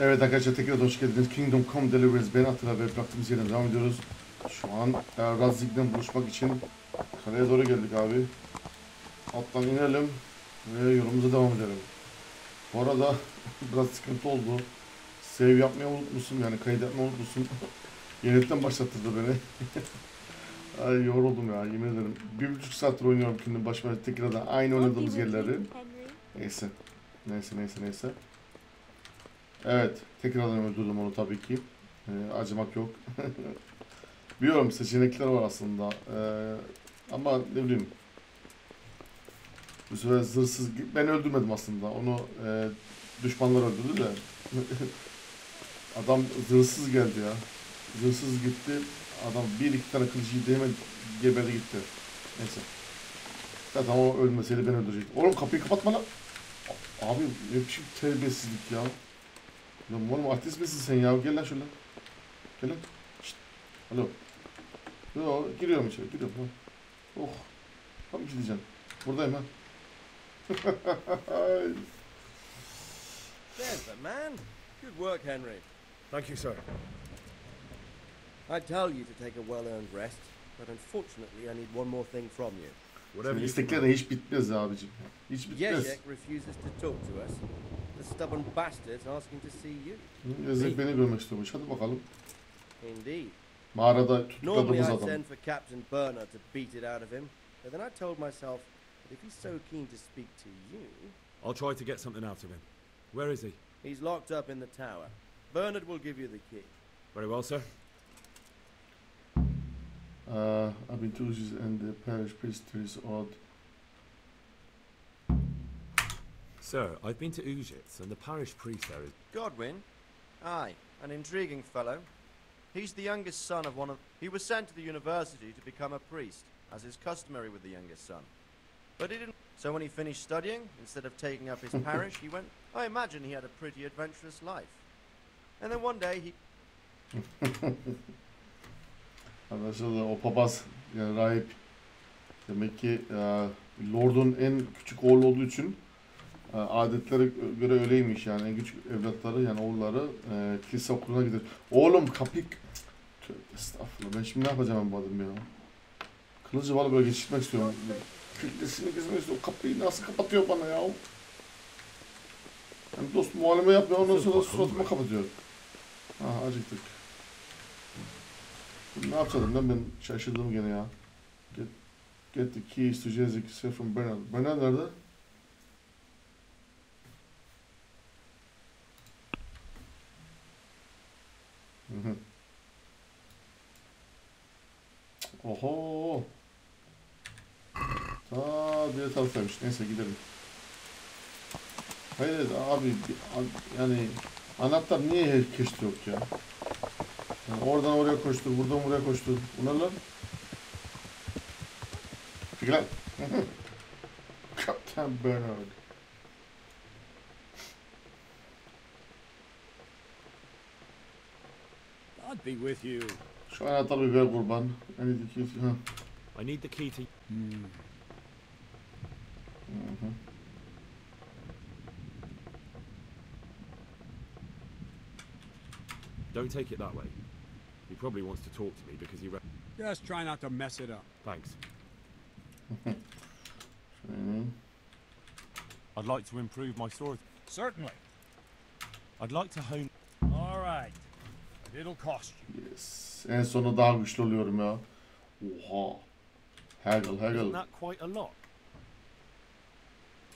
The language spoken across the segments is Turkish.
Evet arkadaşlar, tekrar hoş geldiniz. Kingdom Come Deliverance, ben Atilla ve bıraktığımız yerden devam ediyoruz. Şu an Razik'den buluşmak için kaleye doğru geldik abi. Alttan inelim ve yolumuza devam edelim. Bu arada biraz sıkıntı oldu. Save yapmayı unutmuşum, yani kaydetmeyi unutmuşum. Yeniden başlattırdı beni. Ay yoruldum ya, yemin ederim. 1,5 saattir oynuyorum Kingdom başıma tekrardan aynı oynadığımız yerleri. Neyse. Evet, tekrardan öldürdüm onu tabii ki. Acımak yok. Biliyorum seçenekler var aslında. Ama ne bileyim. Bu sefer zırhsız... Ben öldürmedim aslında. Onu düşmanlar öldürdü de. Adam zırhsız geldi ya. Zırhsız gitti. Adam bir iki tane kılıcı yedi, hemen geberdi gitti. Neyse. Zaten o ölmeseydi ben öldürecektim. Oğlum kapıyı kapatma lan. Abi ne biçim terbiyesizlik ya. Lan oğlum artist misin sen ya? Gel lan şöyle. Gel lan. Şşt. Alo. Yo, giriyorum içeri, giriyorum. Ha. Oh. Tam bir şey diyeceğim. Buradayım ha. There's the man. Good work, Henry. Thank you, sir. I tell you to take a well-earned rest, but unfortunately I need one more thing from you. Whatever you İstekler de hiç bitmez abicim. Hiç bitmez. Yezek refuses to talk to us. The stubborn bastard's asking to see you. Yezek beni görmek istiyormuş. Hadi bakalım. Indeed. Mağarada Normally tutukladığımız I'd adam. send for Captain Burner to beat it out of him, but then I told myself that if he's so keen to speak to you... I'll try to get something out of him. Where is he? He's locked up in the tower. Bernard will give you the key. Very well, sir. I've been to Uzi's and the parish priest is odd. Sir, I've been to Ujit's and the parish priest there is... Godwin? Aye, an intriguing fellow. He's the youngest son of one of... He was sent to the university to become a priest, as is customary with the youngest son. But he didn't... So when he finished studying, instead of taking up his parish, he went... I imagine he had a pretty adventurous life. And then one day he... Arkadaşlar o papaz, yani rahip, demek ki Lord'un en küçük oğlu olduğu için adetlere göre öyleymiş, yani en küçük evlatları, yani oğulları kilise okuluna gider. Oğlum kapıyı... Estağfurullah, ben şimdi ne yapacağım bu adam ya? Kılıcı bana böyle geçirmek istiyorum. Kütlesini gezmek istiyorum. Kapıyı nasıl kapatıyor bana ya? Yani dost muhaleme yapmıyor, ondan sonra suratıma kapatıyor. Ha, acıktık. Ne yapacağım lan, ben şaşırdım gene ya. Get the keys to Jessica from Bernard. Bernard nerede? Oho. Bir taraftaymış. Neyse gidelim. Hayır abi, yani anahtar niye herkeste yok ya? Yani oradan oraya koştur, buradan buraya koştur. Bunlar lan. Fikirler. Captain Bernard. I'd be with you. Şu anahtarı bir ver kurban. I need the key to... Don't take it that way. He probably wants to talk to me because he... Just try not to mess it up. Thanks. I'd like to improve my sword. Certainly. I'd like to hone... All right. But it'll cost you. Yes. En sonunda daha güçlü oluyorum ya. Oha. Haggle. Isn't that quite a lot?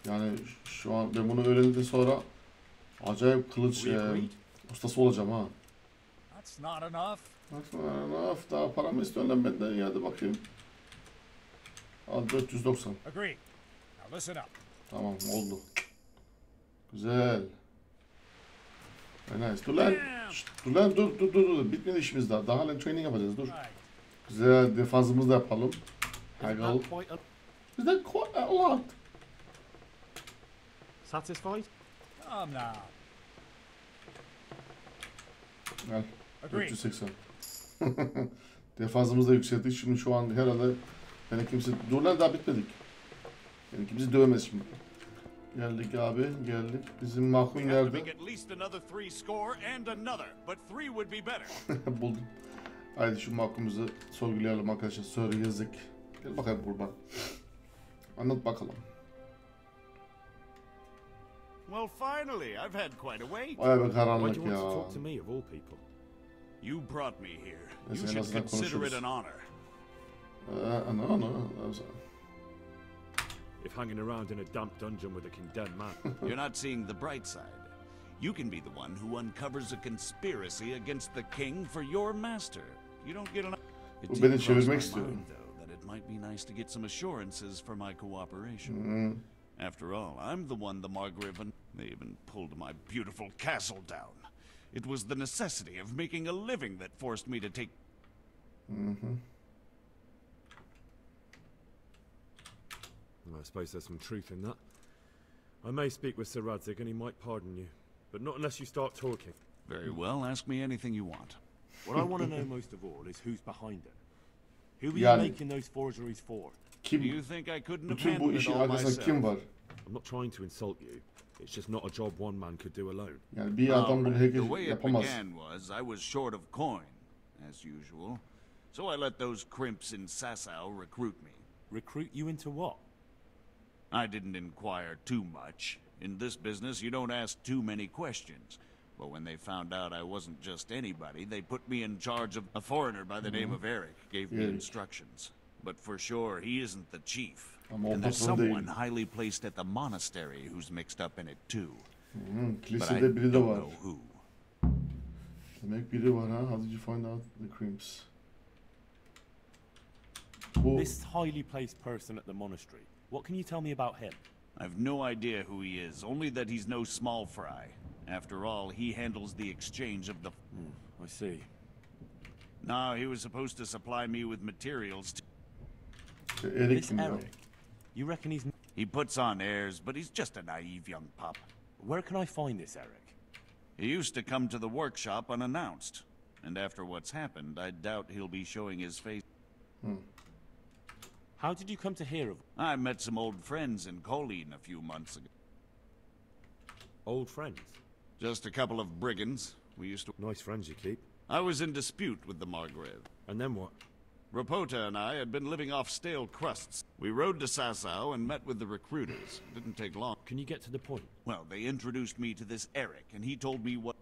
Yani şu an ben bunu öğrendikten sonra acayip kılıç ustası olacağım ha. That's not enough. Daha paramı istiyorsun lan benden ya, hadi bakayım. Al 490. Agreed. Now listen up. Tamam oldu. Güzel. Nice. Dur lan. Şşt, dur. Bitmedi işimiz daha. Daha hala training yapacağız, dur. Güzel, defansımızı da yapalım. Haggle. Is that quite a lot? Satisfied? Come now. Gel. Agreed. 480. Defansımızı da yükselttik. Şimdi şu an herhalde beni kimse... Dur lan, daha bitmedik. Beni kimse dövemez şimdi. Geldik abi, geldik. Bizim mahkum We have to nerede? make at least another 3 score and another, but 3 would be better. Buldum. Haydi şu mahkumumuzu sorgulayalım arkadaşlar. Sonra yazık. Gel bakayım kurban. Anlat bakalım. Well, finally, I've had quite a wait. Vay be Why do karanlık you want to ya. talk to me of all people? You brought me here. Yes, You en should azından consider it konuşuruz. an honor. Ana. If hanging around in a damp dungeon with a condemned man. You're not seeing the bright side. You can be the one who uncovers a conspiracy against the king for your master. You don't get an... It Bu did beni cross çevirmek my istiyor. mind, though, that it might be nice to get some assurances for my cooperation. After all, I'm the one the Margraven... They even pulled my beautiful castle down. It was the necessity of making a living that forced me to take... Well, I suppose there's some truth in that. I may speak with Sir Radzig and he might pardon you, but not unless you start talking. Very well, ask me anything you want. What I want to know most of all is who's behind it. Who are Yani- you making those forgeries for? Do Kim? you think I couldn't have Bütün bu handled it işin all arkasında myself? kim var? I'm not trying to insult you. It's just not a job one man could do alone. Yani bir adam bunu The herkes way it yapamaz. began was I was short of coin, as usual. So I let those crimps in Sasau recruit me. Recruit you into what? I didn't inquire too much. In this business, you don't ask too many questions. But when they found out I wasn't just anybody, they put me in charge of a foreigner by the name of Eric, gave me Eric. instructions. But for sure, he isn't the chief. Ama o And there's patron değil. someone highly placed at the monastery who's mixed up in it too. But I Kilisede biri de don't var. know who. Demek biri var ha. How did you find out the crimps? Bu This highly placed person at the monastery. What can you tell me about him? I've no idea who he is, only that he's no small fry. After all, he handles the exchange of the... I see. No, he was supposed to supply me with materials. Erik This kim ya? Eric. You reckon he's... He puts on airs, but he's just a naive young pup. Where can I find this Eric? He used to come to the workshop unannounced. And after what's happened, I doubt he'll be showing his face. How did you come to hear of... I met some old friends in Colleen a few months ago. Old friends. Just a couple of brigands. We used to... Nice friends you keep. I was in dispute with the Margrave. And then what? Rapota and I had been living off stale crusts. We rode to Sasau and met with the recruiters. Didn't take long. Can you get to the point? Well, they introduced me to this Eric, and he told me what...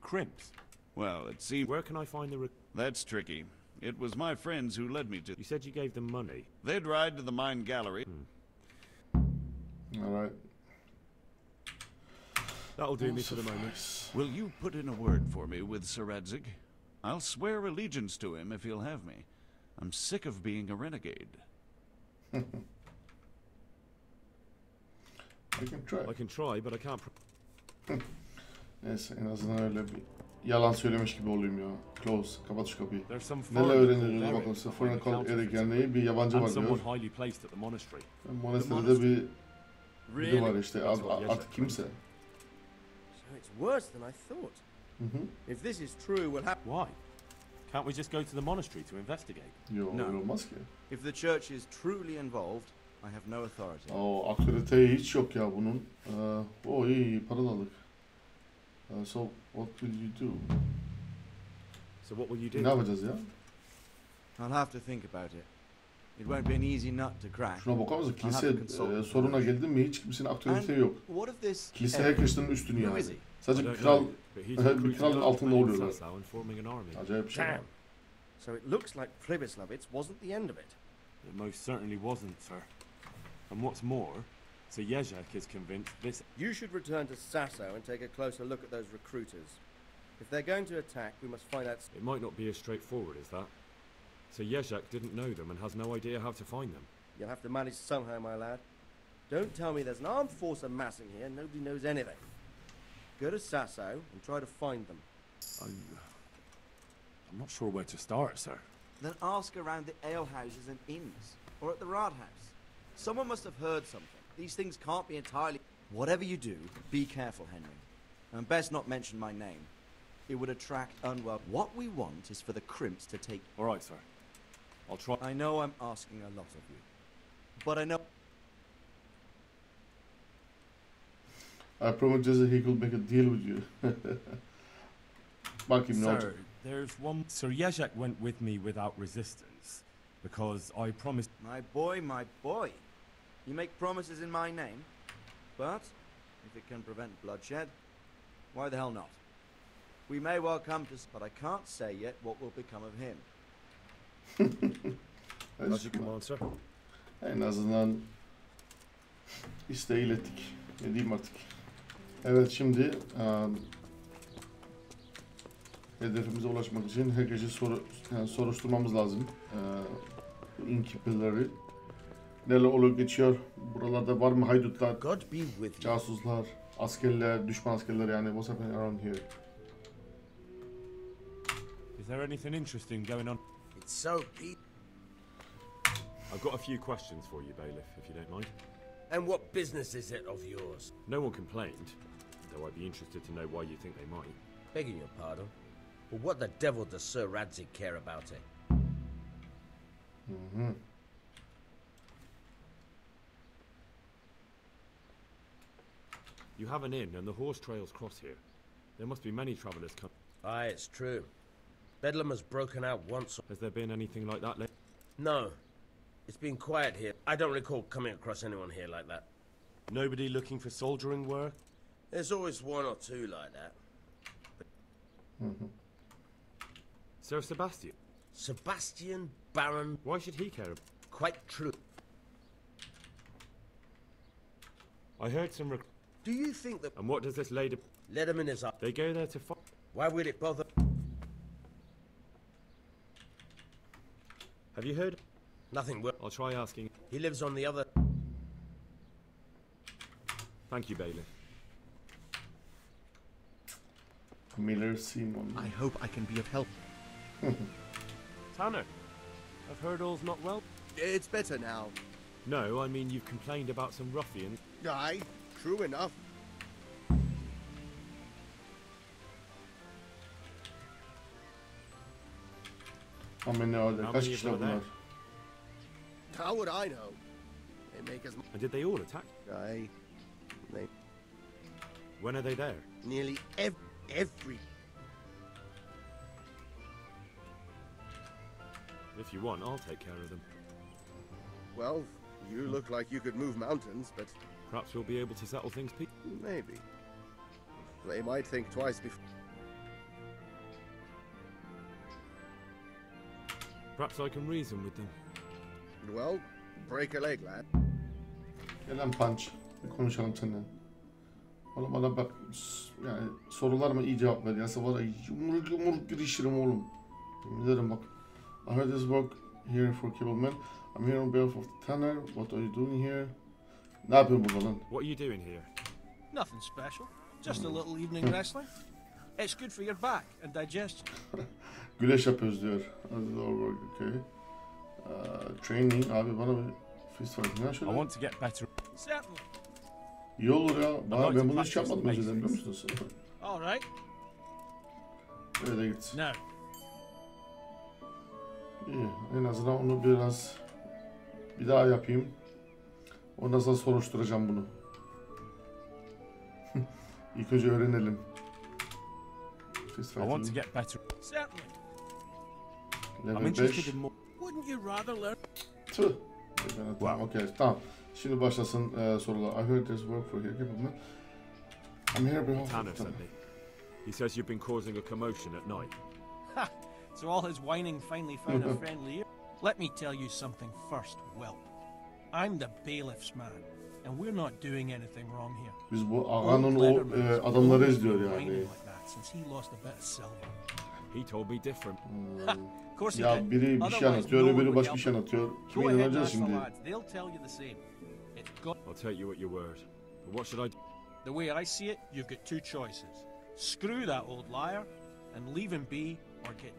Crimps? Well, it seemed... Where can I find the That's tricky. It was my friends who led me to... You said you gave them money. They'd ride to the mine gallery. Alright. That'll do me for the moment. Will you put in a word for me with Sir Radzig? I'll swear allegiance to him if he'll have me. I'm sick of being a renegade. I can try. I can try, but I can't... Neyse en azından öyle bir yalan söylemiş gibi olayım ya. Close. Kapat şu kapıyı. There's some Neler foreigner öğreniyoruz called bakalım. Eric Sıfırına behind the kal Erik counterfeit. yani bir yabancı And var someone diyor. highly placed at the monastery. Monasteride bir biri var Really? işte That's what Yezek artık kimse. So it's worse than I thought. If this is true, we'll have... Why? Can't we just go to the monostery to investigate? Yok No. öyle olmaz ki. If the church is truly involved, I have no authority. O akredite hiç yok ya bunun. O iyi para da aldık. So what will you do? So what will you do? Ne yapacağız ya? I'll have to think about it. It won't be an easy nut to crack. Şuna bakar mısın? I'll have to Kilise consult soruna geldi mi hiç kimsenin akredite And yok. what if this... Kilise herkesin üstünü Who yani. is he? I Sadece don't kral, know, but he's bir recruiting kralın large altında men in oluyorlar. Sasau and forming an army. Acayip bir şey. Damn. So it looks like Pribyslavitz wasn't the end of it. It most certainly wasn't, sir. And what's more, Sir Yezek is convinced this... You should return to Sasau and take a closer look at those recruiters. If they're going to attack, we must find out... It might not be as straightforward as that. So Yezek didn't know them and has no idea how to find them. You'll have to manage somehow, my lad. Don't tell me there's an armed force amassing here and nobody knows anything. Go to Sasau and try to find them. I'm not sure where to start, sir. Then ask around the alehouses and inns, or at the Rathaus. Someone must have heard something. These things can't be entirely... Whatever you do, be careful, Henry. And best not mention my name. It would attract unwell... What we want is for the crimps to take... All right, sir. I'll try... I know I'm asking a lot of you. But I know... I promised Jesse he could make a deal with you. Bakayım ne olacak. Sir, there's one. Sir Jezek went with me without resistance because I promised. My boy. You make promises in my name, but if it can prevent bloodshed, why the hell not? We may well come to, but I can't say yet what will become of him. As you command, sir. En azından isteği ilettik. Ne diyeyim artık. Evet, şimdi hedefimize ulaşmak için herkese soruşturmamız lazım. Innkeeper'ları. Neler oluyor geçiyor? Buralarda var mı haydutlar, casuslar, askerler, düşman askerler yani? What's happening around here? Is there anything interesting going on? It's so Pete. I've got a few questions for you, bailiff, if you don't mind. And what business is it of yours? No one complained, though I'd be interested to know why you think they might. Begging your pardon, but what the devil does Sir Radzik care about it? You have an inn, and the horse trails cross here. There must be many travellers come. Aye, it's true. Bedlam has broken out once. Has there been anything like that lately? No. It's been quiet here. I don't recall coming across anyone here like that. Nobody looking for soldiering work? There's always one or two like that. Sir Sebastian? Sebastian Baron. Why should he care? Quite true. I heard some Do you think that... And what does this lady... Let him in his eye. They go there to fight. Why would it bother... Have you heard? Nothing will. I'll try asking. He lives on the other... Thank you, bailiff. Miller Simon. I hope I can be of help. Tanner, I've heard all's not well. It's better now. No, I mean you've complained about some ruffians. Aye, true enough. Ama ne oldu? How Kaç many kişiler were there? bunlar? How would I know? They make as much. And did they all attack? Aye. They When are they there? nearly every. If you want, I'll take care of them. Well, you look like you could move mountains, but Perhaps we'll be able to settle things maybe. They might think twice before. Perhaps I can reason with them. Well, break a leg, lad. Gel lan Punch. Bir konuşalım seninle. Oğlum adam bak yani sorularıma iyi cevap ver. Yasa var ya yumruk yumruk girişirim oğlum. Yemin ederim bak. I heard this work here for Cableman. I'm here on behalf of the Tanner. What are you doing here? Ne yapıyorsun burada lan? What are you doing here? Nothing special. Just a little evening wrestling. It's good for your back and digestion. Güreş yapıyoruz diyor. Okay. Training abi bana bir fist fight ne I şöyle? want to get better. Certainly. İyi olur ya. Bana ben bunu hiç yapmadım önceden biliyor musunuz? All right. Öyle de git. Now, İyi. En azından onu biraz bir daha yapayım. Ondan sonra soruşturacağım bunu. İlk önce öğrenelim. Fist I want to fighting. get better. certainly. I'm Level interested 5. in more. Wouldn't you rather learn? Tüh. Tamam, okey. Tamam. Şimdi başlasın sorular. I heard this work for here. I'm here behalf Tanner of sent me. He says you've been causing a commotion at night. Ha! So all his whining finally found a friendly ear. Let me tell you something first, whelp. I'm the bailiff's man, and we're not doing anything wrong here. Biz bu Old ağanın o Letterman's adamları always izliyor been yani. whining like that since he lost a bit of silver. He told me different. Of course he Ya did. biri bir şey Otherwise, anlatıyor, no one öbürü would başka bir help şey him. anlatıyor. Go Kime ahead and inanacağız ask the şimdi? lads. They'll tell you the same. It's got I'll take you at your word. But what should I do? the way I see it. You've got two choices: screw that old liar and leave him be, or get.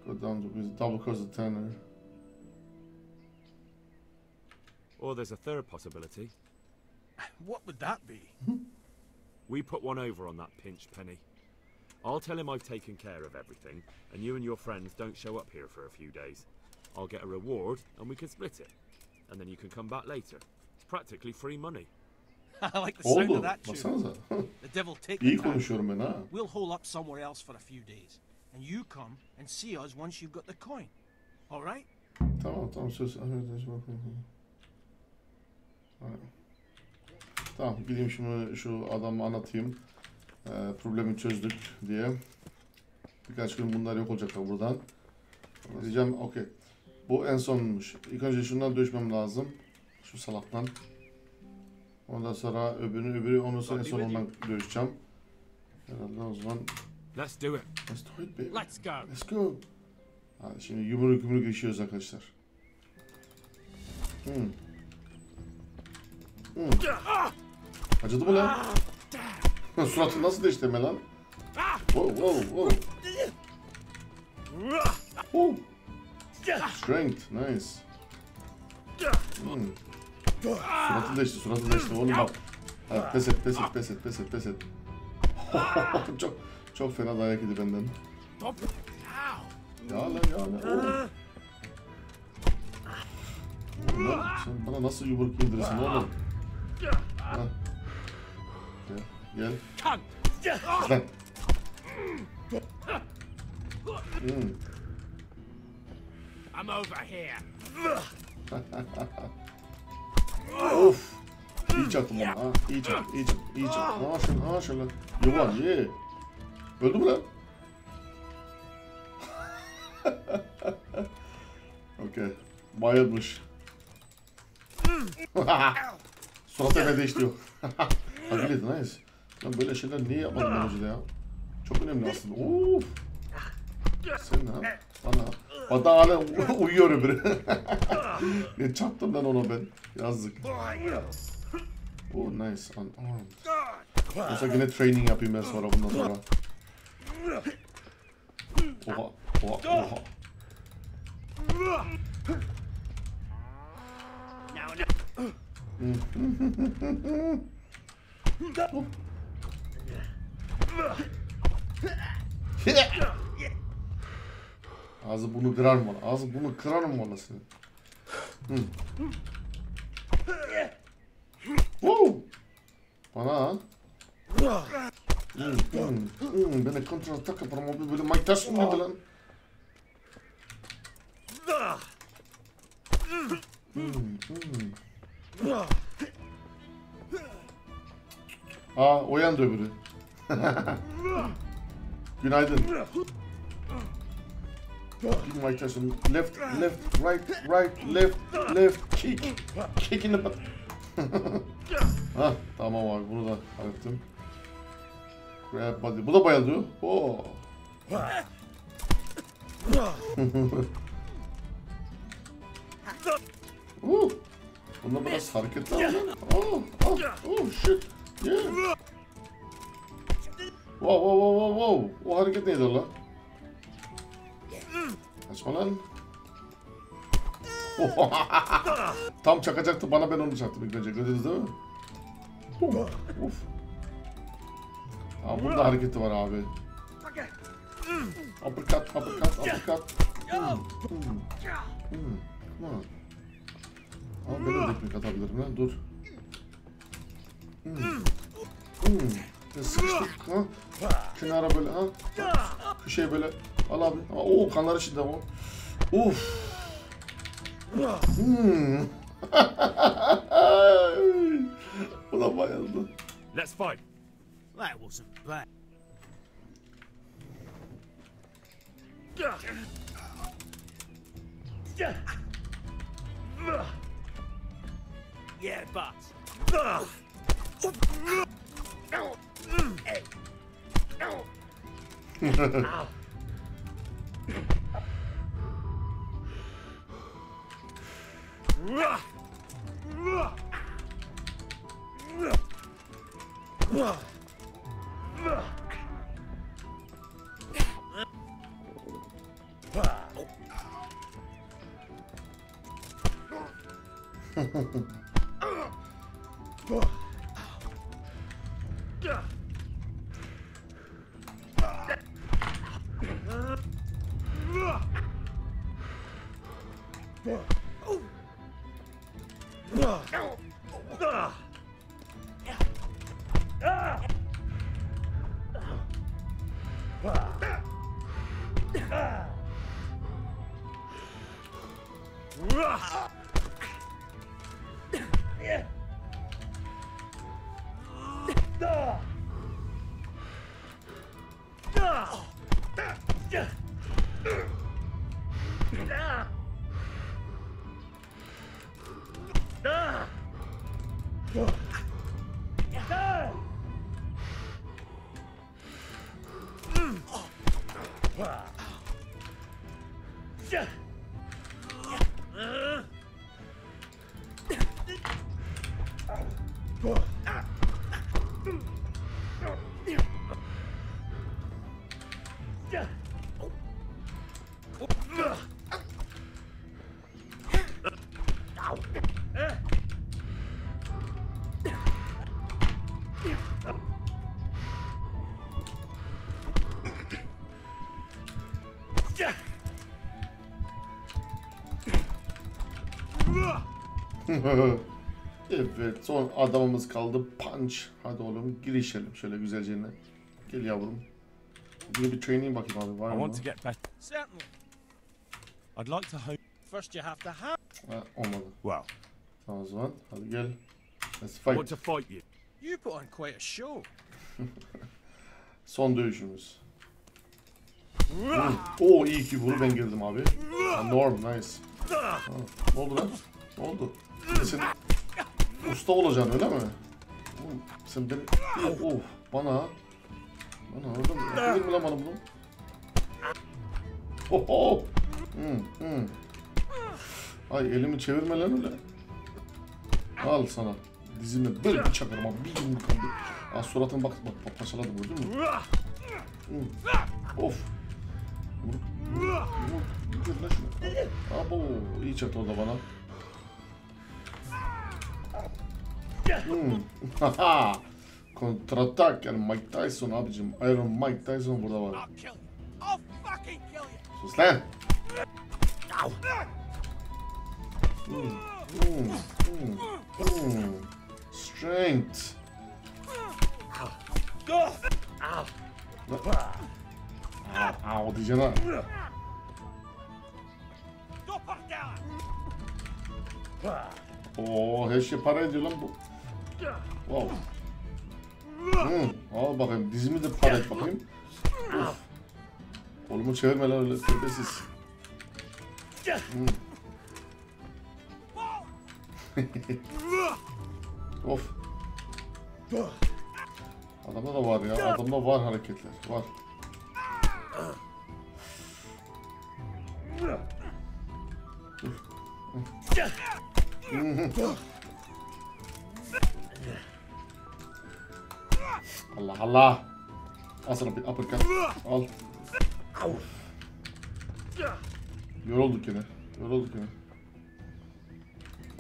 Go down to biz double cross the Tanner. Or there's a third possibility. What would that be? We put one over on that pinch penny. I'll tell him I've taken care of everything, and you and your friends don't show up here for a few days. I'll get a reward, and we can split it. And then you can come back later. It's practically free money. I like the sound Oldu. of that tune. Baksanıza. The devil take İyi the town. konuşuyorum ben ha. We'll hole up somewhere else for a few days, and you come and see us once you've got the coin. All right? Tamam söz. Tamam gideyim şimdi şu adamı anlatayım. Problemi çözdük diye. Birkaç gün bunlar yok olacaklar buradan. Diyeceğim okey. Bu en sonmuş. İlk önce şundan düşmem lazım. Şu salaktan. Ondan sonra öbürü ondan sonra en son ondan görüşeceğim. Herhalde o zaman. Let's do it. Let's do it baby. Let's go. Let's go. Hadi şimdi yumruk geçiyoruz arkadaşlar. Acıdı mı lan? Suratı nasıl değiştirme lan? Wow. Strength, nice. Suratı değişti oğlum bak. Hadi pes et. çok fena dayak yedi benden. Ya lan. Oğlum, sen bana nasıl yumruk indirirsin oğlum? Ha. Gel. Lan. I'm over here. Of. İyi çaktım onu ha. İyi çaktım. Şöyle. Yuvan ye. Öldü mü lan? Okey. Bayılmış. Surat eve değişti yok. Hadi nice. Lan böyle şeyler niye yapmadım ben önce ya? Çok önemli aslında. Of. Sen ha? Bana hala uyuyor öbürü. Ne çarptım lan ona ben? Yazık. Oh nice. Yoksa yine training yapayım ben sonra bundan sonra. Oha. Ağzı bunu kırar mı? Ağzı bunu kırar mı olasın? Bana beni kontrol atak yaparım abi böyle Mike Tyson gibi lan. Uyandı öbürü. Günaydın. Mike Tyson. Left, right, kick in the butt. Tamam abi bunu da hallettim. Grab body. Bu da bayılıyor. Bunda biraz hareketli var lan. Shit. Yeah. Wow. O hareket neydi lan? Kaçma lan. Tam çakacaktı bana, ben onu çaktım ilk önce. Gördünüz değil mi? Of. Bunda hareketi var abi. Uppercut. Ben de teknik atabilirim lan, dur. Sıkıştık ha. Kenara böyle ha. Köşeye böyle. Al abi. Kanlar içinde o. Bu da bayıldı. Let's fight. That wasn't bad. Yeah, but. Evet, son adamımız kaldı. Punch. Hadi oğlum girişelim şöyle güzelce. Gel yavrum. Bir training bakayım abi, var I mı? want to get better. Certainly. I'd like to hope. First you have to have. Ha, olmadı. Well, Tamam o zaman. Hadi gel. Let's I want fight. to fight you. You put on quite a show. Son dövüşümüz. Oo, iyi ki bunu ben girdim abi. Ha, Norm, nice. Ha, ne oldu lan? Ne oldu? Sen usta olacaksın öyle mi? Oğlum, sen beni... Bana orada mı? Yapayım mı lan bana bunu? Oho! Ay, elimi çevirme lan öyle. Al sana. Dizime böyle bir çakarım abi. Bir yumruk kaldı. Aa, suratına bak paçaladım, gördün mü? Of. Vur lan şuna. Abo, iyi çaktı orada bana. Haha. Kontratak yani Mike Tyson abicim. Iron Mike Tyson burada var. I'll kill you. I'll fucking kill you. Sus lan. Strength. O diyeceksin ha. Oo, her şey para ediyor lan bu. Wow. Al bakayım, dizimi de para et bakayım. Of. Kolumu çevirme lan öyle terbiyesiz. Of. Adamda da var ya, adamda var hareketler, var. Allah Allah. Al sana bir uppercut. Al. Yorulduk yine.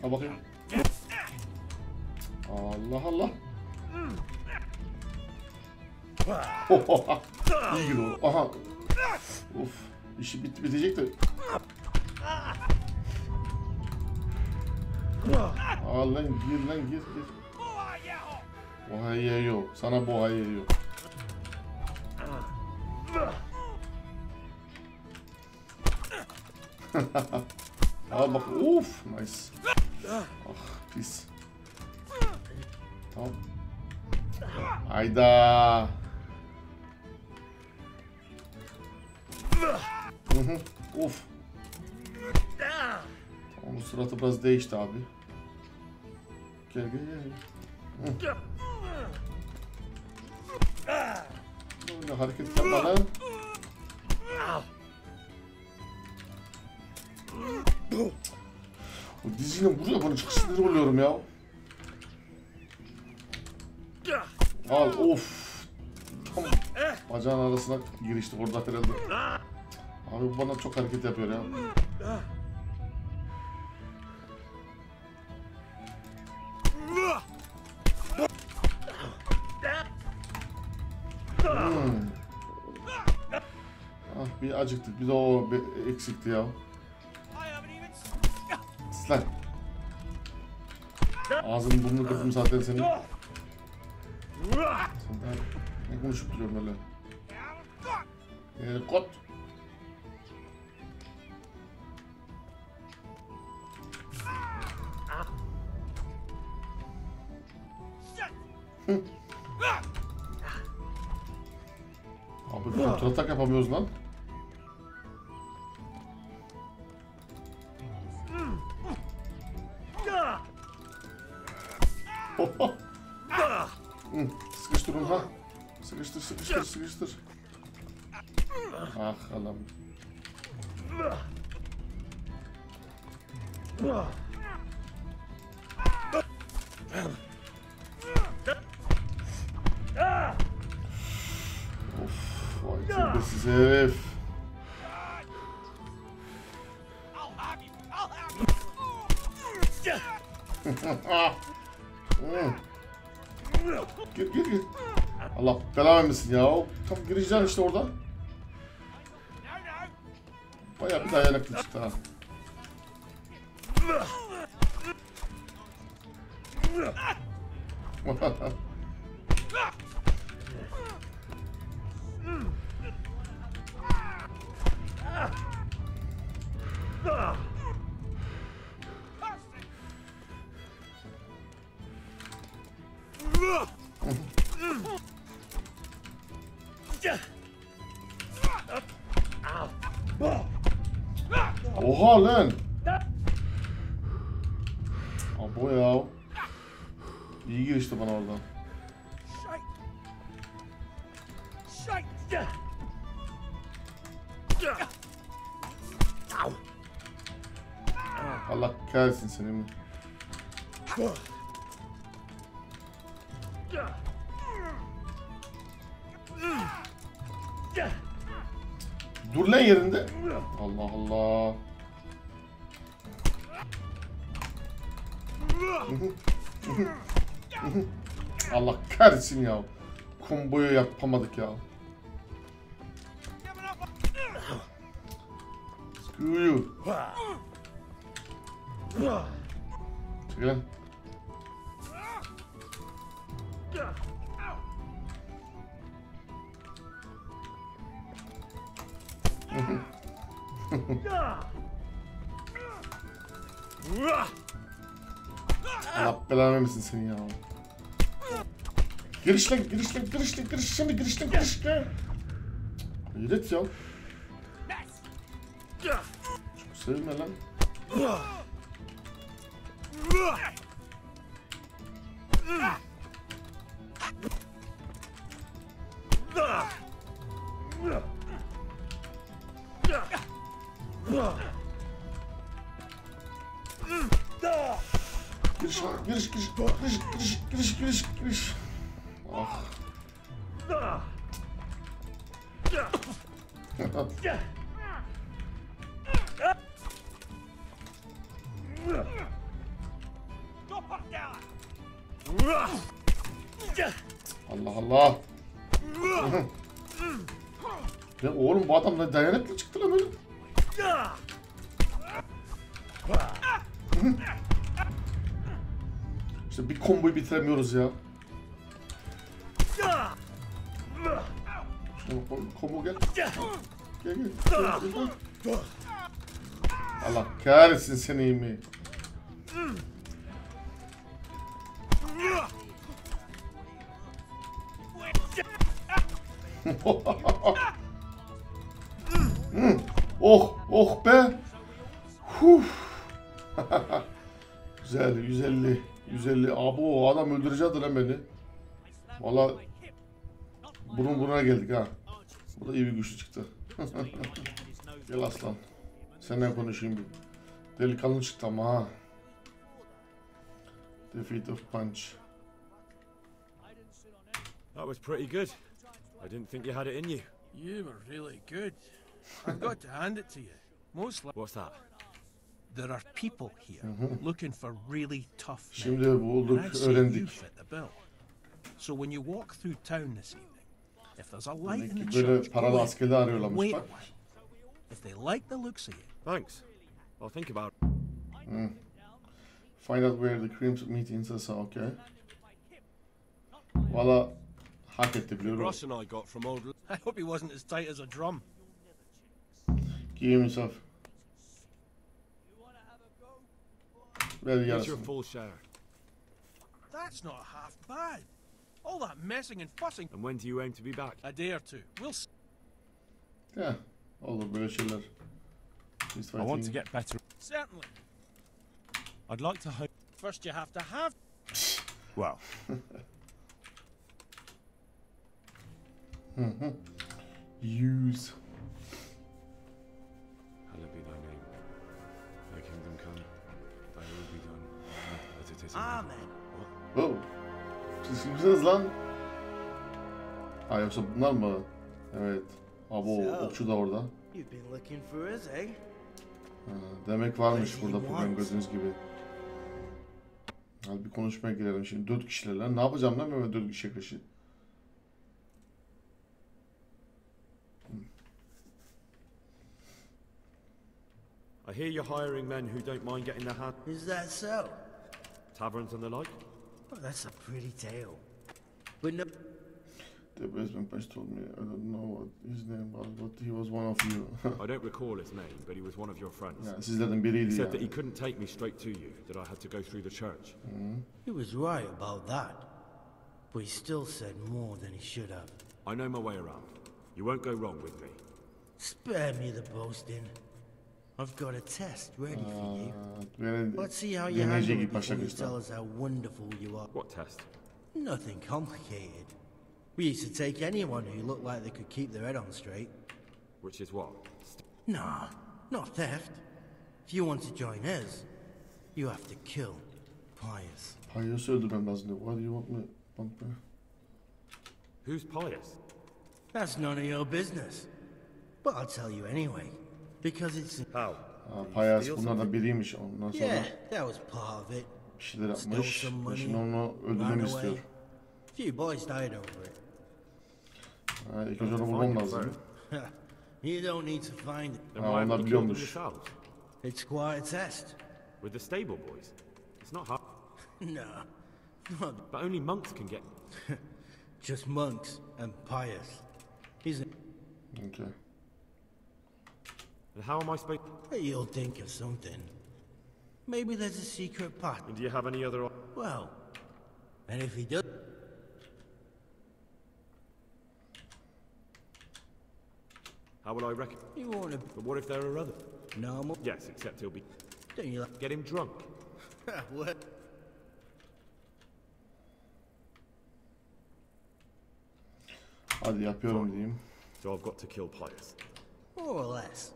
Al bakayım. Allah Allah. İyi gidiyor. Aha. Of. İşi bitecek de. Al lan, gir. Bohaya yok. Sana bohaya yok. Al bak. Of. Nice. Ah, pis. Tamam. Hayda. Of. Onun suratı biraz değişti abi. Gel. Böyle hareket yapma lan. O diziyle vuruyor bana, çok sinir oluyorum ya. Al, of. Tam bacağın arasına girişti orada herhalde. Abi bu bana çok hareket yapıyor ya. Ah, bir acıktık, bir de o eksikti ya. Lan. Ağzını burnunu kırdım zaten senin. Sen daha ne konuşup duruyorsun öyle? Kot. Abi kontratak yapamıyoruz lan. Sıkıştır onu ha. Sıkıştır, sıkıştır, sıkıştır. Ah Allah'ım. Of, vay terbiyesiz herif. Gir gir gir. Allah belanı vermesin ya. Tam gireceksin işte orada. Bayağı bir dayanıklı çıktı ha. Oha lan. Abo ya. İyi girişti bana oradan. Allah kahretsin seni. Dur lan yerinde. Allah Allah. Allah kahretsin ya. Komboyu yapamadık ya. Screw you. Çekil lan. Allah belanı vermesin seni ya. Giriş lan, giriş lan, giriş lan, giriş şimdi, giriş lan, giriş lan. Hayret ya. Çok sevme lan. Giriş, giriş, giriş, giriş, giriş, giriş, giriş. Ah. Allah Allah. Ya oğlum bu adam ne dayanıklı çıktı lan öyle. İşte bir komboyu bitiremiyoruz ya. Şuna bak, kombo gel. Gel gel. Allah kahretsin seni iyi mi? Oh, oh be. Güzel, 150. 150. Abo adam öldürecekti lan beni. Valla burun buruna geldik ha. Bu da iyi bir güçlü çıktı. Gel aslan. Seninle konuşayım bir. Delikanlı çıktı ama ha. Defeat of punch. That was pretty good. I didn't think you had it in you. You were really good. I've got to hand it to you. Most What's that? there are people here looking for really tough men. Şimdi bulduk, And I'd say you öğrendik. fit the bill. So when you walk through town this evening, if there's a light in Demek the ki böyle church, paralı go in askerler and arıyorlarmış wait a bak. while. If they like the looks of you, Thanks. I'll think about it. Find out where the creams meet in okay. Valla hak etti biliyorum. Ross and I got from Olduk. I hope he wasn't as tight as a drum. Give himself. Ver Here's your yarısını. full share. That's not half bad. All that messing and fussing. And when do you aim to be back? A day or two. We'll see. Ya olur böyle şeyler. I want to get better. Certainly. I'd like to hope. First you have to have... Well, Use. Hallowed be thy name. Thy kingdom come. Thy will be done. As it is in Amen. What? Oh. Siz kimsiniz lan? Ha yoksa bunlar mı? Evet. Abo okçu da orada. You've been looking for us, eh? Ha, demek varmış burada problem gördüğünüz gibi. Hadi bir konuşmaya girelim şimdi. 4 kişiler lan. Ne yapacağım lan böyle 4 kişi karşı? I hear you're hiring men who don't mind getting their hand. Is that so? Taverns and the like? Well, that's a pretty tale. But no... The basement patch told me, I don't know what his name was, but he was one of you. I don't recall his name, but he was one of your friends. Yani sizlerden biriydi He said yani. that he couldn't take me straight to you, that I had to go through the church. He was right about that. But he still said more than he should have. I know my way around. You won't go wrong with me. Spare me the boasting. I've got a test ready for you. Beni Let's see how you handle deneyecek it before you başlangıçta. tell us how wonderful you are. What test? Nothing complicated. We used to take anyone who looked like they could keep their head on straight. Which is what? Nah, not theft. If you want to join us, you have to kill Pius. Pius'u öldürmem lazım diyor. Why do you want me? Want me? Who's Pius? That's none of your business. But I'll tell you anyway, because it's... How? Ha, Pius bunlardan biriymiş. Ondan sonra Yeah, that was part of it. bir şeyler Stole yapmış. some money, Şimdi onu ran öldürmemi away. istiyor. Few boys died over it. Ha, ilk önce onu bulmam lazım. You don't need to find it. Then Ha, why haven't onlar you killed them biliyormuş. yourselves? It's quite a test. With the stable boys? It's not hard. No, not But only monks can get... just monks and Pius. He's a... Okay. And how am I supposed... You'll think of something. Maybe there's a secret path. And do you have any other... Well, and if he does... How will I reckon? You want to... But what if there are others? normal? Yes, except he'll be... Don't you like... Get him drunk. What? Hadi yapıyorum diyeyim. So I've got to kill Pius. More or less.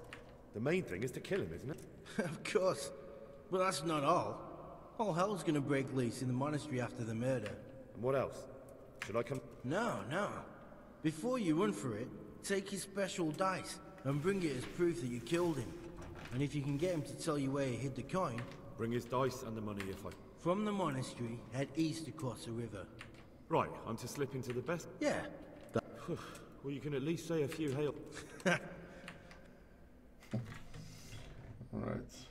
The main thing is to kill him, isn't it? Of course. But that's not all. All hell's gonna break loose in the monastery after the murder. And what else? Should I come... No, no. Before you run for it, take his special dice and bring it as proof that you killed him. And if you can get him to tell you where he hid the coin, Bring his dice and the money if I... from the monastery, head east across the river. Right, I'm to slip into the best... Yeah. Well, you can at least say a few hail... Alright.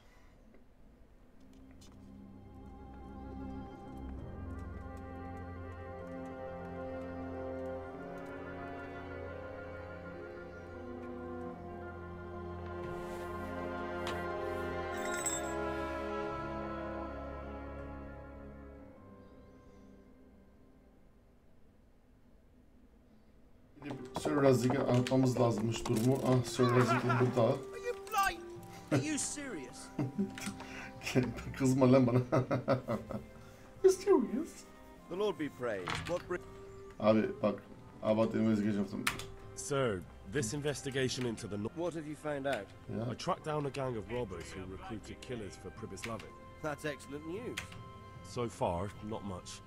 Sir Razik'e anlatmamız lazımmış durumu. Ah, Sir Razik'in burada. Are you blind? Are you serious? Kızma lan bana. Mysterious. The Lord be praised. What Abi bak. About investigation. sir, this investigation into the... What have you found out? Yeah. I tracked down a gang of robbers who recruited killers for Pribyslavik. That's excellent news. So far, not much.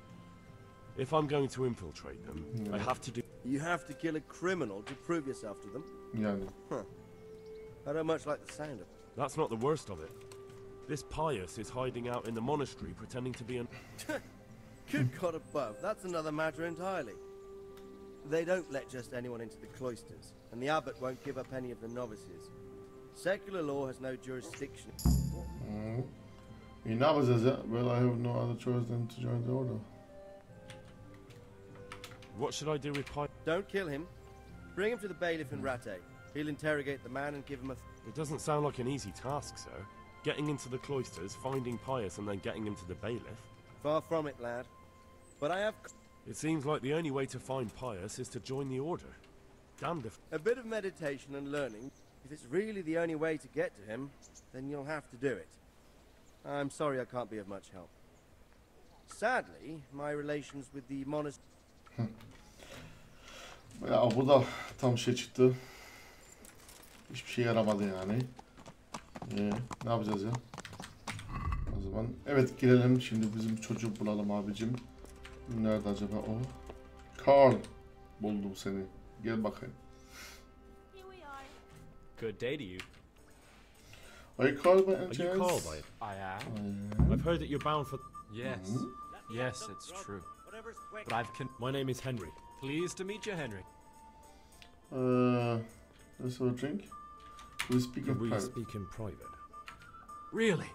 If I'm going to infiltrate them, I have to do... You have to kill a criminal to prove yourself to them? Yani. I don't much like the sound of it. That's not the worst of it. This Pius is hiding out in the monastery pretending to be an... Good God above, that's another matter entirely. They don't let just anyone into the cloisters, and the abbot won't give up any of the novices. Secular law has no jurisdiction. İyi ne yapacağız ya? Well, I have no other choice than to join the order. What should I do with Pius? Don't kill him. Bring him to the bailiff in Rattay. He'll interrogate the man and give him a... It doesn't sound like an easy task, sir. Getting into the cloisters, finding Pius, and then getting him to the bailiff. Far from it, lad. But I have... It seems like the only way to find Pius is to join the order. Damned if... A bit of meditation and learning. If it's really the only way to get to him, then you'll have to do it. I'm sorry I can't be of much help. Sadly, my relations with the monastery... Ya bu da tam şey çıktı. Hiçbir şey yaramadı yani. Ne yapacağız ya? O zaman evet girelim. Şimdi bizim çocuğu bulalım abicim. Nerede acaba o? Carl. Buldum seni. Gel bakayım. Good day to you. Are you Carl by any Are you chance? Carl by it? I am. I've heard that you're bound for... Yes. Yes, it's true. But My name is Henry. Pleased to meet you, Henry. Let's have a drink. We speak in We private. speak in private. Really?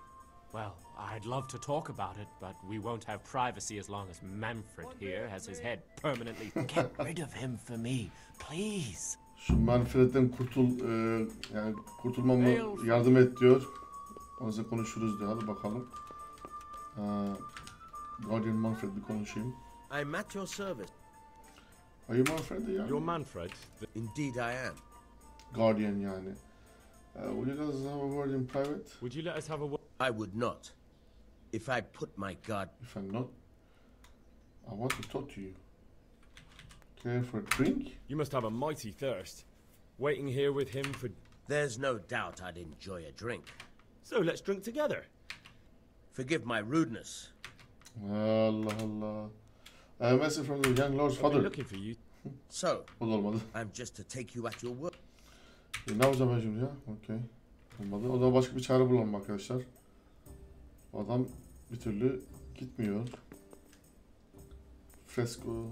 Well, I'd love to talk about it, but we won't have privacy as long as Manfred here has his head permanently... Get rid of him for me, please. Şu Manfred'den yani kurtulmamı yardım et diyor. Onunla konuşuruz diyor. Hadi bakalım. Guardian Manfred bir konuşayım. I'm at your service. Are you Manfred yani? You're Manfred. Indeed I am. Guardian yani. Would you guys have a word in private? Would you let us have a word? I would not. If I put my guard... If I'm not, I want to talk to you. Care for a drink? You must have a mighty thirst. Waiting here with him for... There's no doubt I'd enjoy a drink. So let's drink together. Forgive my rudeness. Allah Allah. A message from the young lord's I've father. been looking for you. So, O da olmadı. I'm just to take you at your word. Ne yapacağım ben şimdi ya? Okey. Olmadı. O zaman başka bir çare bulalım arkadaşlar. O adam bir türlü gitmiyor. Fresco.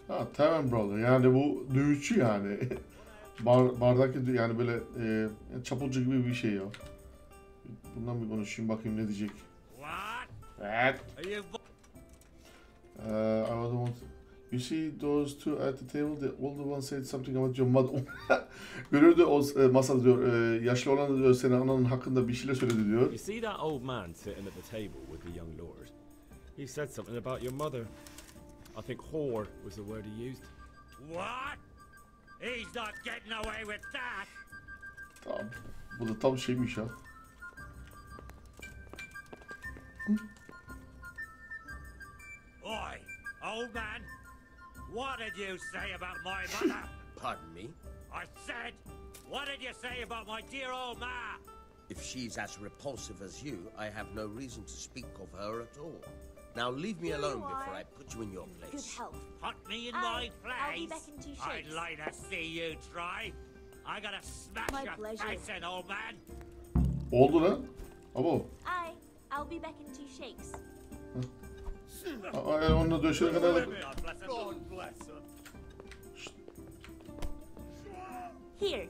Ha, Tavern Brother. Yani bu dövüşçü yani. Bardaki yani böyle çapulcu gibi bir şey ya. Bundan bir konuşayım bakayım ne diyecek. Evet. I don't want. You see those two at the table? The older one said something about your mother. Görürdü o masada diyor. Yaşlı olan diyor senin ananın hakkında bir şeyler söyledi diyor. You see that old man sitting at the table with the young lord? He said something about your mother. I think whore was the word he used. What? He's not getting away with that. Tamam. Bu da tam şeymiş ya. Oi, old man. What did you say about my mother? Pardon me? I said, what did you say about my dear old ma? If she's as repulsive as you, I have no reason to speak of her at all. Now leave me alone before I put you in your place. Good health. Put me in my place? I'll be back in 2 shakes. I'd like to see you try. I gotta smash My your pleasure. face in, old man. Oldu lan. Abo. I'll be back in 2 shakes. Yani onunla döşene kadar. God bless her. Here.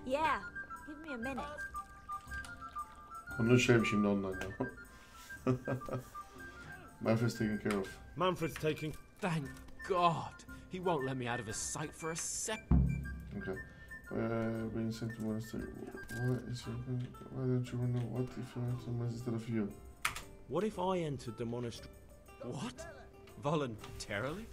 Yeah. Give me a minute. Onun şeyim şimdi ondan ya. Manfred's taken care of. Manfred's taking... Thank God. He won't let me out of his sight for a sec. Okay. Being sent to monastery. Why don't you know what if you have someone instead of you? What if I entered the monastery? What? Voluntarily?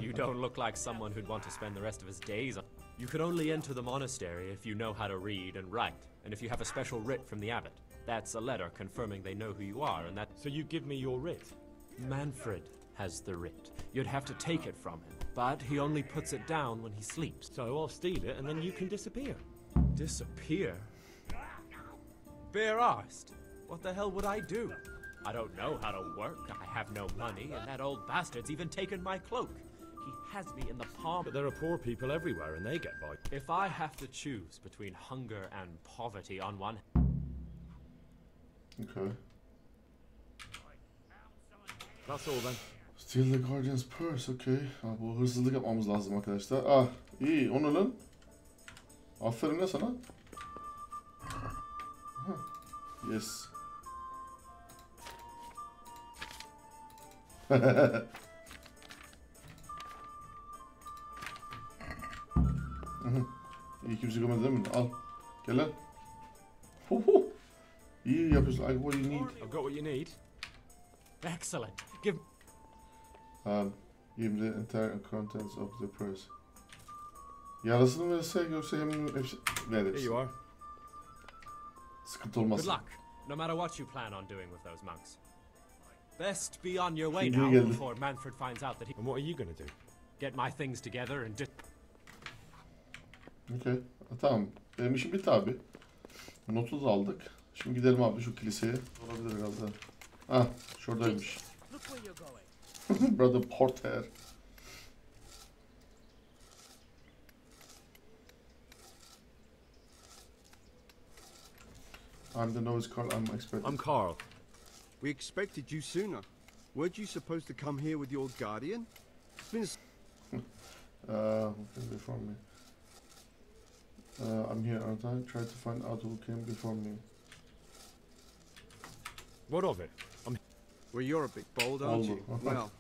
You don't look like someone who'd want to spend the rest of his days on... You could only enter the monastery if you know how to read and write, and if you have a special writ from the abbot. That's a letter confirming they know who you are, and that... So you give me your writ? Manfred has the writ. You'd have to take it from him, but he only puts it down when he sleeps. So I'll steal it, and then you can disappear. Disappear? Bare-arsed? What the hell would I do? I don't know how to work, I have no money, and that old bastard's even taken my cloak. He has me in the palm. But there are poor people everywhere, and they get by. If I have to choose between hunger and poverty on one... Okay. That's all then. Steal the Guardian's purse, okay. Bu hırsızlık yapmamız lazım arkadaşlar. Ah, iyi, onu lan. Aferin ne sana. Aha. Yes. İyi kimse görmedi değil mi? Al. Gel lan. İyi yapıyorsun. I got what you need. I've got what you need. Excellent. Give. Give the entire contents of the press. Yarısını verse yoksa hem hepsi veririz. Here you are. Sıkıntı olmaz. Good luck, no matter what you plan on doing with those monks. Best be on your way Şimdi now geldi. before Manfred finds out that he. And what are you gonna do? Get my things together and. Okay. Tamam. Benim işim bitti abi. Notu da aldık. Şimdi gidelim abi şu kiliseye. Olabilir herhalde. Ah, şuradaymış. Brother Porter. I'm the novice Carl. I'm expected. I'm Carl. We expected you sooner. Weren't you supposed to come here with your guardian? It's been before me. I'm here, aren't I? Try to find out who came before me. What of it? Well, you're a bit bold, aren't you? Well,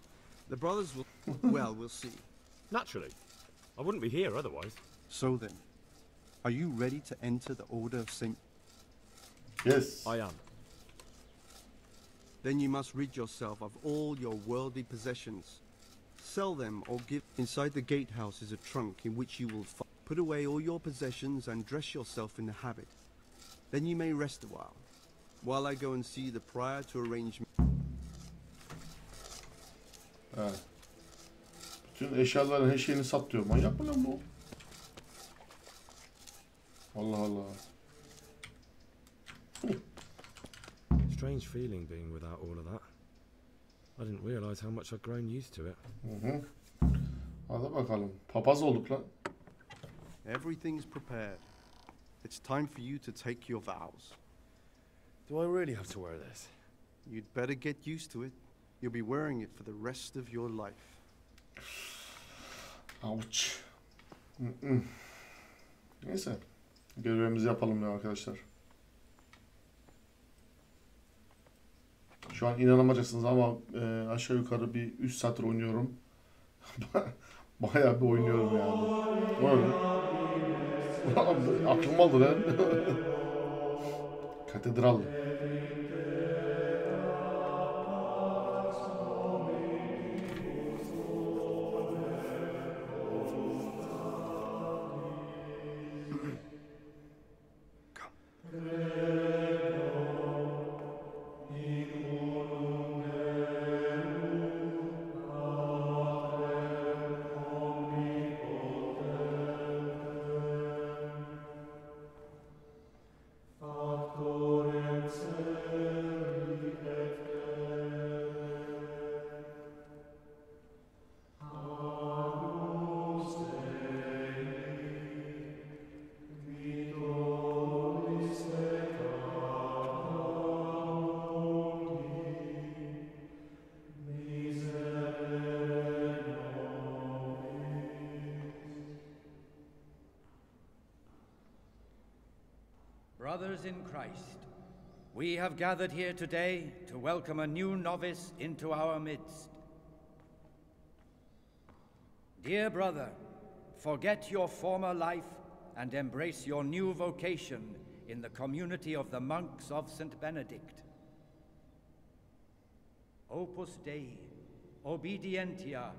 the brothers will... well, we'll see. Naturally. I wouldn't be here otherwise. So then, are you ready to enter the Order of St... Yes. I am. Then you must rid yourself of all your worldly possessions. Sell them or give... Inside the gatehouse is a trunk in which you will put away all your possessions and dress yourself in the habit. Then you may rest a while I go and see the prior to arrange... Evet. Bütün eşyaların her şeyini sat diyor. Manyak mı lan bu? Allah Allah. Strange feeling being without all of that. I didn't realise how much I'd grown used to it. Hı. Hadi bakalım. Papaz olduk lan. Everything's prepared. It's time for you to take your vows. Do I really have to wear this? You'd better get used to it. You'll be wearing it for the rest of your life. Ouch. Neyse. Görevimizi yapalım ya arkadaşlar. Şu an inanamayacaksınız ama aşağı yukarı bir 3 saattir oynuyorum. Bayağı bir oynuyorum yani. Aklım aldı lan. Katedral. Brothers in Christ, we have gathered here today to welcome a new novice into our midst. Dear brother, forget your former life and embrace your new vocation in the community of the monks of St. Benedict. Opus Dei, obedientia,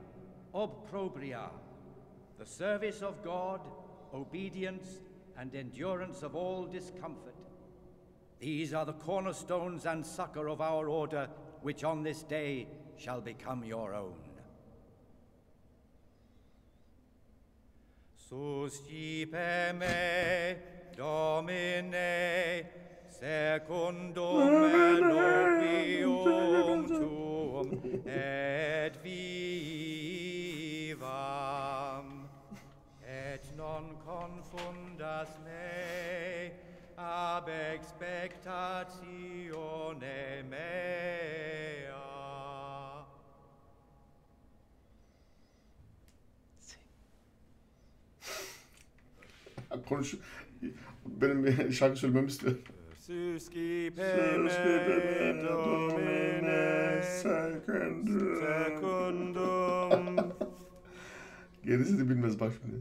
obprobria, the service of God, obedience, and endurance of all discomfort. These are the cornerstones and succor of our order, which on this day shall become your own. Suscipe me, Domine, secundum eloquium tuum, et vivam. Et non confundas me ab expectatione mea. Konuş. Benim şarkı söylememi istiyor. Suscipe me, Domine, secundum. Gerisini bilmez bak şimdi.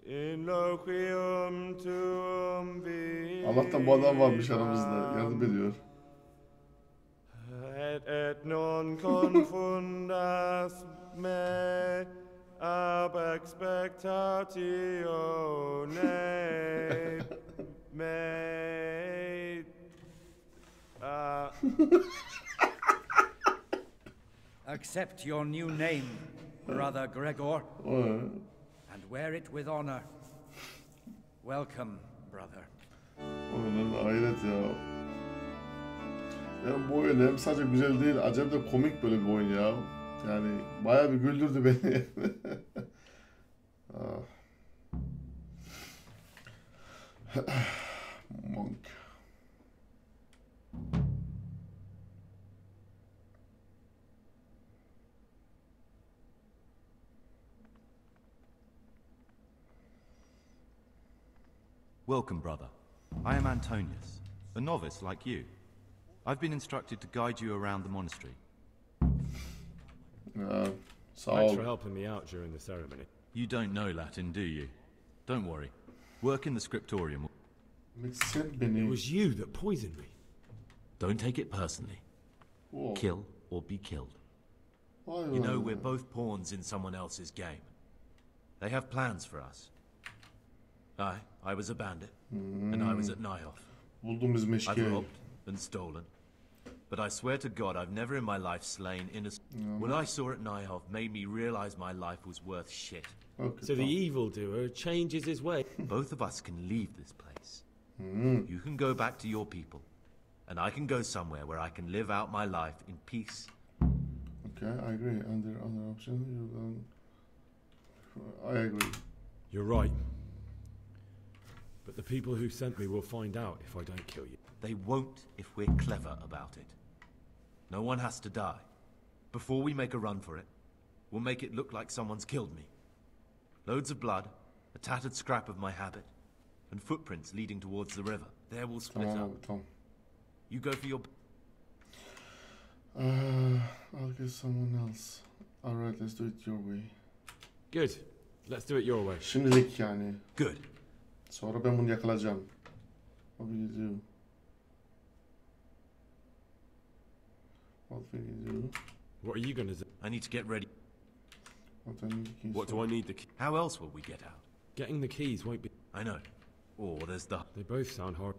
Inloquium tuum vivam. Allah'tan bu adam varmış aramızda. Yardım ediyor. et non confundas me ab expectatione me. Accept your new name, Brother Gregor, and wear it with honor. Welcome, brother. Onun hayret ya. Yani bu oyun hem sadece güzel değil, acayip de komik böyle bir oyun ya. Yani bayağı bir güldürdü beni. Monk. Welcome, brother. I am Antonius, a novice like you. I've been instructed to guide you around the monastery. Thanks for helping me out during the ceremony. You don't know Latin, do you? Don't worry. Work in the scriptorium. It was you that poisoned me. Don't take it personally. Whoa. Kill or be killed. You know, we're both pawns in someone else's game. They have plans for us. I was a bandit, and I was at Nyhoff. I've robbed and stolen. But I swear to God, I've never in my life slain innocent. What I saw at Nyhoff made me realize my life was worth shit. So the evildoer changes his way. Both of us can leave this place. You can go back to your people, and I can go somewhere where I can live out my life in peace. Okay, I agree. Under other option, I agree. You're right. But the people who sent me will find out if I don't kill you. They won't if we're clever about it. No one has to die. Before we make a run for it, we'll make it look like someone's killed me. Loads of blood, a tattered scrap of my habit, and footprints leading towards the river. There we'll split up. You go for your... I'll get someone else. Alright, let's do it your way. Good. Let's do it your way. Şimdilik yani. Good. Sonra ben bunu yakalayacağım. What will you do? What will you do? What are you gonna do? I need to get ready. What do I need the key? How else will we get out? Getting the keys won't be... I know. Or there's the... They both sound hard.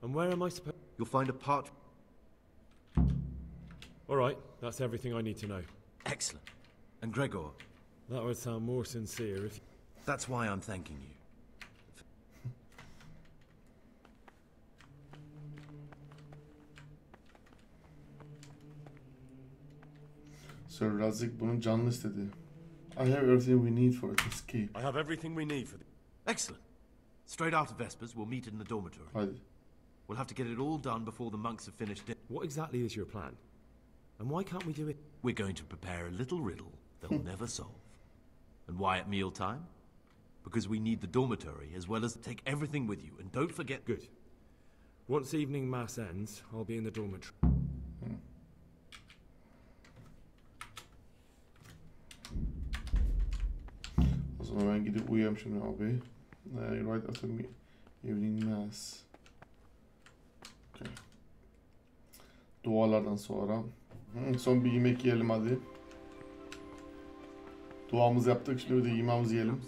And where am I supposed... You'll find a part... Alright, that's everything I need to know. Excellent. And Gregor? That would sound more sincere if... That's why I'm thanking you. Sir Razik bunun canlı istedi. I have everything we need for an escape. I have everything we need for the... Excellent. Straight after Vespers, we'll meet in the dormitory. Hadi. We'll have to get it all done before the monks have finished it. What exactly is your plan? And why can't we do it? We're going to prepare a little riddle they'll never solve. And why at mealtime? Because we need the dormitory as well as take everything with you. And don't forget... Good. Once evening mass ends, I'll be in the dormitory. O zaman ben gidip uyuyayım şimdi abi. Right after evening mass. Okay. Dualardan sonra. Son bir yemek yiyelim hadi. Duamızı yaptık, şimdi bir de yemeğimizi yiyelim.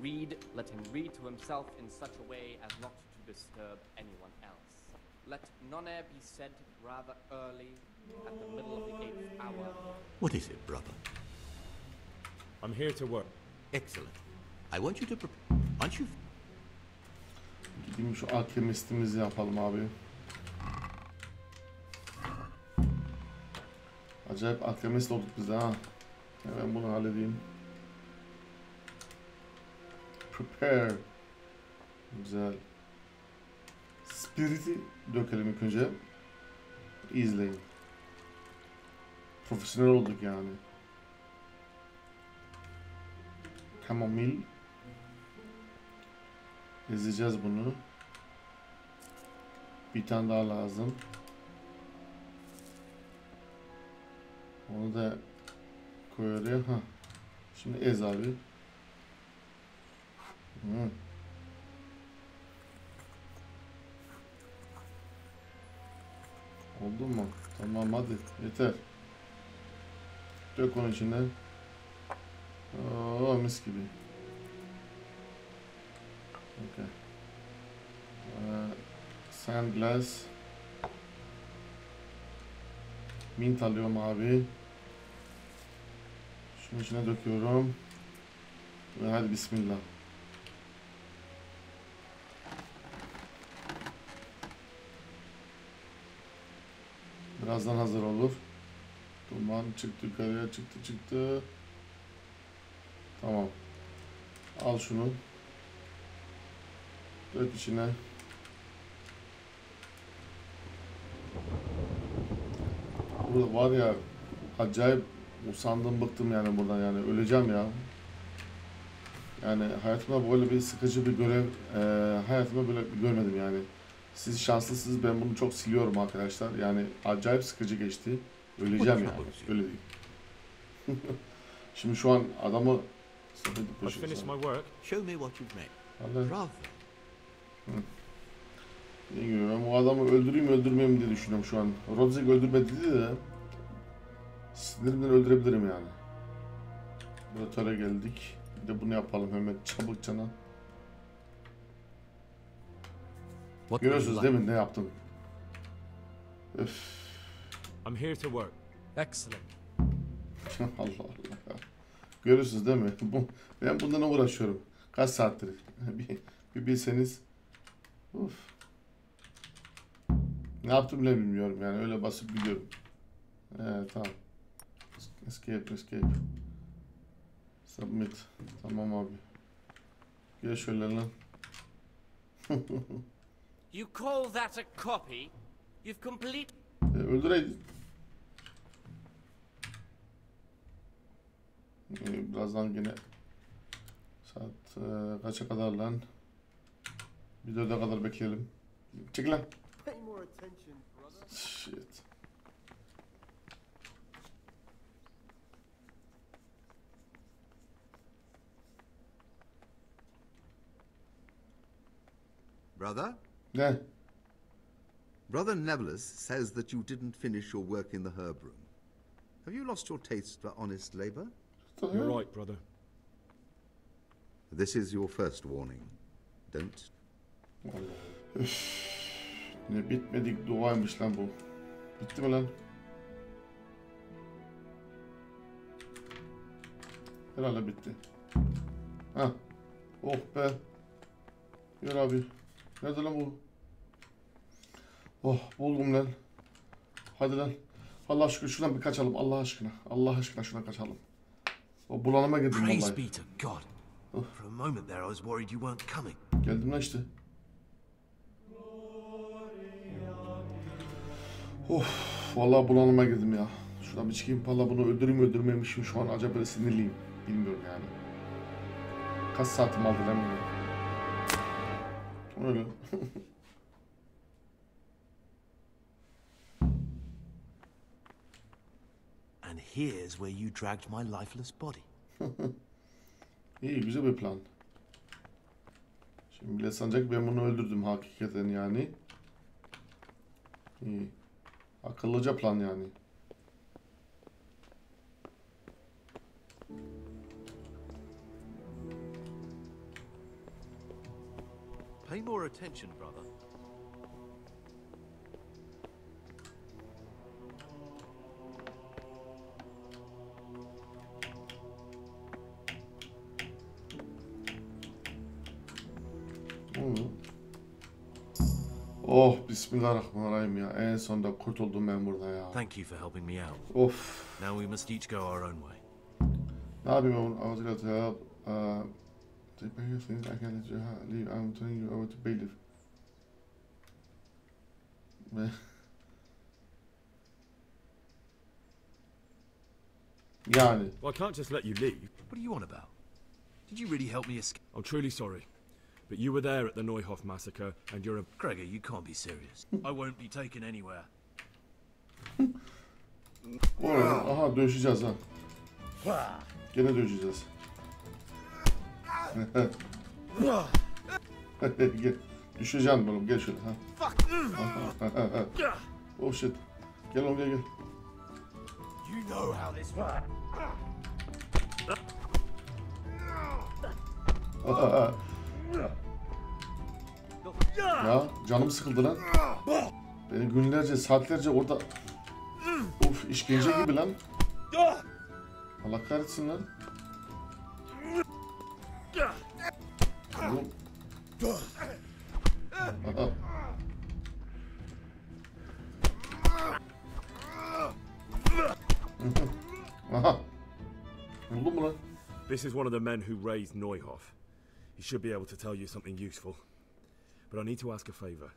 Read, let him read to himself in such a way as not to disturb anyone else. Let none be said rather early, at the middle of the 8th hour. What is it, brother? I'm here to work. Excellent. I want you to prepare. Aren't you? Gideyim şu alkemistimizi yapalım abi. Acayip alkemist olduk biz de ha. Hemen bunu halledeyim. Prepare. Güzel. Spirit'i dökelim ilk önce. İzleyin. Profesyonel olduk yani. Kamomil. Ezeceğiz bunu. Bir tane daha lazım. Onu da koy oraya. Ha. Şimdi ez abi. Oldu mu? Tamam hadi. Yeter. Dök onun içine. Oo, mis gibi. Okay. Sandglass. Mint alıyorum abi. Şunun içine döküyorum. Ve hadi bismillah. Birazdan hazır olur. Duman çıktı yukarıya, çıktı. Tamam. Al şunu. Dök içine. Burada var ya, acayip usandım, bıktım yani buradan, yani öleceğim ya. Yani hayatımda böyle bir sıkıcı bir görev hayatımda böyle görmedim yani. Siz şanslısınız, ben bunu çok siliyorum arkadaşlar. Yani acayip sıkıcı geçti. Öleceğim yani. Öyle değil. Şimdi şu an adamı I finished my work. Show me what you've made. Rather. Ne gibi, ben bu adamı öldürmeyeyim diye düşünüyorum şu an. Rodzig öldürmedi dedi de sinirimden öldürebilirim yani. Buratöre geldik. Bir de bunu yapalım hemen çabukçana. Görüyorsunuz değil mi ne yaptım? Öf. I'm here to work. Excellent. Allah Allah. Görüyorsunuz değil mi? Ben bundan uğraşıyorum. Kaç saattir? bir bilseniz. Uf. Ne yaptım bile bilmiyorum yani, öyle basıp gidiyorum. Tamam. Escape. Submit. Tamam abi. Gel şöyle lan. You call that a copy? You've complete... Öldüreydin. Birazdan yine saat kaça kadar lan? Bir 4'e kadar bekleyelim. Çek lan. Shit. Brother? Ne? Brother Nevelis says that you didn't finish your work in the herb room. Have you lost your taste for honest labor? You're right, brother. This is your first warning. Don't. Ne bitmedik duaymış lan bu. Bitti mi lan? Herhalde bitti. Ha. Oh be. Gör abi. Nerede lan bu? Oh buldum lan. Hadi lan. Allah şükür şuradan bir kaçalım Allah aşkına. Allah aşkına şuradan kaçalım. O bulanıma girdim vallahi. Praise be to God. For a moment there I was worried you weren't coming. Geldim lan işte. Of vallahi bulanıma girdim ya. Şuradan bir çıkayım. Vallahi bunu öldürmemişim şu an, acaba böyle sinirliyim. Bilmiyorum yani. Kaç saatim aldı lan bunu? Öyle. And here's where you dragged my lifeless body. İyi, güzel bir plan. Şimdi bile sanacak ben bunu öldürdüm hakikaten yani. İyi. Akıllıca plan yani. Pay more attention, brother. Oh bismillahirrahmanirrahim ya. En sonunda kurtuldum ben burada ya. Thank you for helping me out. Of. Now we must each go our own way. Ne yapayım ben? I was glad to help. Take back your things. I can't let you leave. I'm turning you over to bailiff. Yani. Well, I can't just let you leave. What are you on about? Did you really help me escape? I'm truly sorry. But you were there at the Neuhof massacre, and you're a... Gregor, you can't be serious. I won't be taken anywhere. Aha dövüşeceğiz ha. Gene dövüşeceğiz. Gel. Düşeceğim oğlum, gel şöyle ha. Oh shit. Gel oğlum gel. You know how this works. Ya canım sıkıldı lan. Beni günlerce, saatlerce orada işkence gibi lan. Allah kahretsin lan. Oğlum. Aha. Buldun mu lan? This is one of the men who raised Neuhoff. He should be able to tell you something useful. But I need to ask a favor.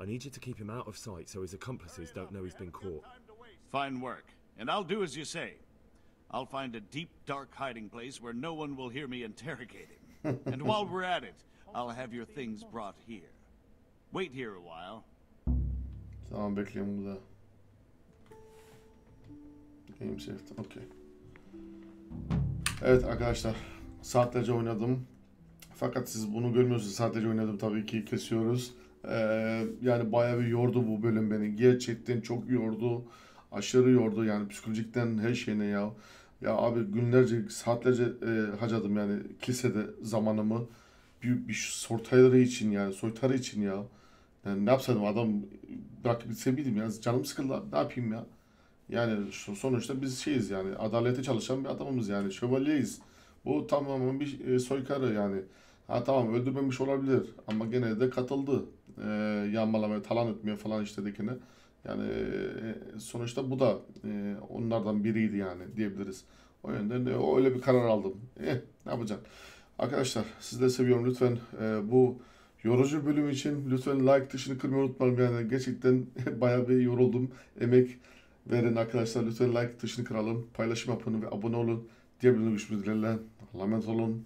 I need you to keep him out of sight so his accomplices don't know he's been caught. Fine work. And I'll do as you say. I'll find a deep, dark hiding place where no one will hear me interrogate him. And while we're at it, I'll have your things brought here. Wait here a while. Tamam bekliyorum burada. Game saved. Okay. Evet arkadaşlar. Saatlerce oynadım. Fakat siz bunu görmüyorsunuz. Saatlerce oynadım tabii ki kesiyoruz. Yani bayağı bir yordu bu bölüm beni. Gerçekten çok yordu. Aşırı yordu yani psikolojikten her şeyine ya. Ya abi günlerce, saatlerce harcadım yani kilisede zamanımı. Büyük bir soytarı için yani. Soytarı için ya. Yani ne yapsaydım adam bırakıp gitse miydim ya. Canım sıkıldı. Ne yapayım ya. Yani sonuçta biz şeyiz yani. Adalete çalışan bir adamımız yani. Şövalyeyiz. Bu tamamen bir soykarı yani. Ha tamam öldürmemiş olabilir ama gene de katıldı. Yağmalamaya, talan etmeye falan işledikine. Yani sonuçta bu da onlardan biriydi yani diyebiliriz. O yönden öyle bir karar aldım. Ne yapacağım? Arkadaşlar siz de seviyorum lütfen bu yorucu bölüm için lütfen like tuşunu kırmayı unutmayın. Yani gerçekten bayağı bir yoruldum. Emek verin arkadaşlar. Lütfen like tuşunu kıralım. Paylaşım yapın ve abone olun. Diğer bölümde görüşmek dileğiyle. Allah'a emanet olun.